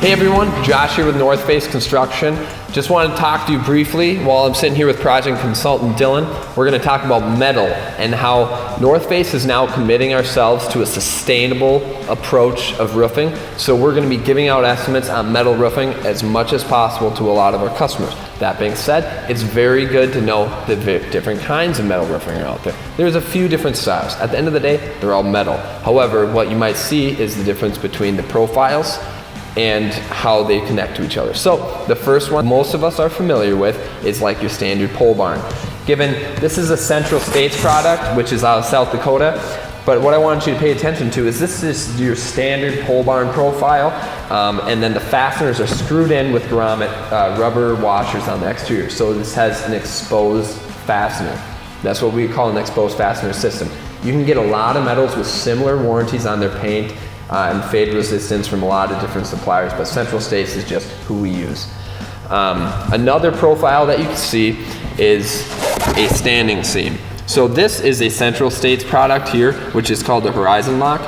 Hey everyone, Josh here with Northface Construction. Just wanted to talk to you briefly while I'm sitting here with project consultant Dylan. We're going to talk about metal and how Northface is now committing ourselves to a sustainable approach of roofing. So we're going to be giving out estimates on metal roofing as much as possible to a lot of our customers. That being said, it's very good to know the different kinds of metal roofing are out there. There's a few different styles. At the end of the day, they're all metal. However, what you might see is the difference between the profiles and how they connect to each other. So the first one most of us are familiar with is like your standard pole barn. Given this is a Central States product, which is out of South Dakota, but what I want you to pay attention to is this is your standard pole barn profile, and then the fasteners are screwed in with grommet rubber washers on the exterior. So this has an exposed fastener. That's what we call an exposed fastener system. You can get a lot of metals with similar warranties on their paint and fade resistance from a lot of different suppliers, but Central States is just who we use. Another profile that you can see is a standing seam. So this is a Central States product here, which is called the Horizon Lock.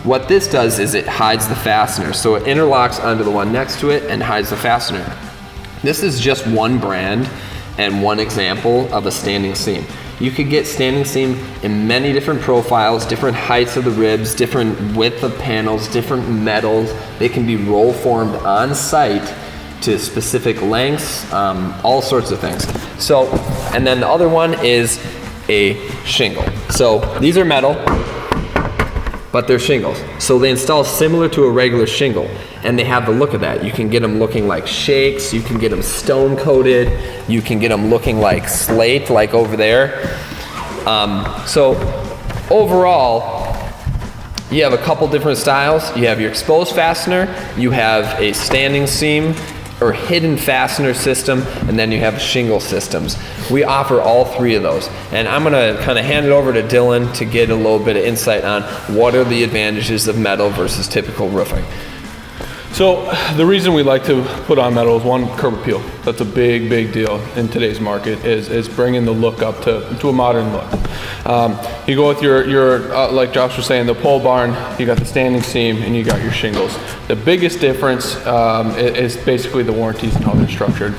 What this does is it hides the fastener. So it interlocks onto the one next to it and hides the fastener. This is just one brand and one example of a standing seam. You could get standing seam in many different profiles, different heights of the ribs, different width of panels, different metals. They can be roll formed on site to specific lengths, all sorts of things. So, and then the other one is a shingle. So these are metal, but they're shingles. So they install similar to a regular shingle, and they have the look of that. You can get them looking like shakes, you can get them stone coated, you can get them looking like slate, like over there. So overall, you have a couple different styles. You have your exposed fastener, you have a standing seam or hidden fastener system, and then you have shingle systems. We offer all three of those. And I'm gonna kind of hand it over to Dylan to get a little bit of insight on what are the advantages of metal versus typical roofing. So the reason we like to put on metal is one, curb appeal. That's a big, big deal in today's market, is bringing the look up to a modern look. You go with your like Josh was saying, the pole barn, you got the standing seam, and you got your shingles. The biggest difference is basically the warranties and how they're structured.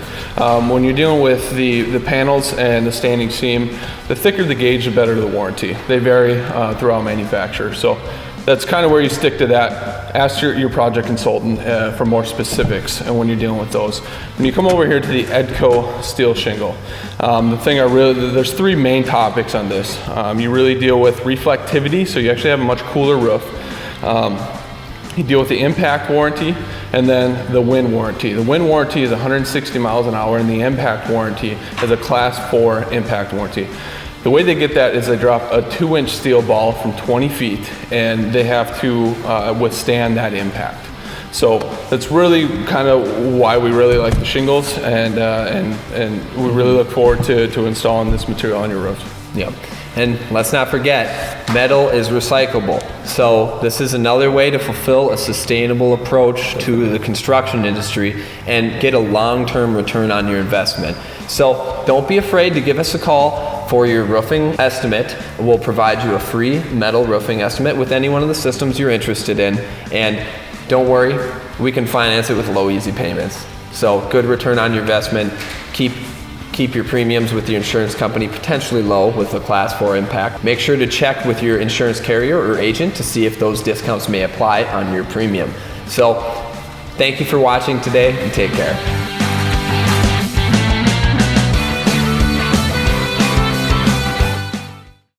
When you're dealing with the panels and the standing seam, the thicker the gauge, the better the warranty. They vary throughout manufacturer. So that's kind of where you stick to that. Ask your project consultant for more specifics and when you're dealing with those. When you come over here to the Edco steel shingle, there's three main topics on this. You really deal with reflectivity, so you actually have a much cooler roof. You deal with the impact warranty and then the wind warranty. The wind warranty is 160 miles an hour, and the impact warranty is a class 4 impact warranty. The way they get that is they drop a 2-inch steel ball from 20 feet, and they have to withstand that impact. So that's really kind of why we really like the shingles, and we really look forward to installing this material on your roofs. Yep. And let's not forget, metal is recyclable. So this is another way to fulfill a sustainable approach to the construction industry and get a long-term return on your investment. So don't be afraid to give us a call for your roofing estimate. We'll provide you a free metal roofing estimate with any one of the systems you're interested in. And don't worry, we can finance it with low, easy payments. So good return on your investment. Keep your premiums with your insurance company potentially low with a class 4 impact. Make sure to check with your insurance carrier or agent to see if those discounts may apply on your premium. So thank you for watching today, and take care.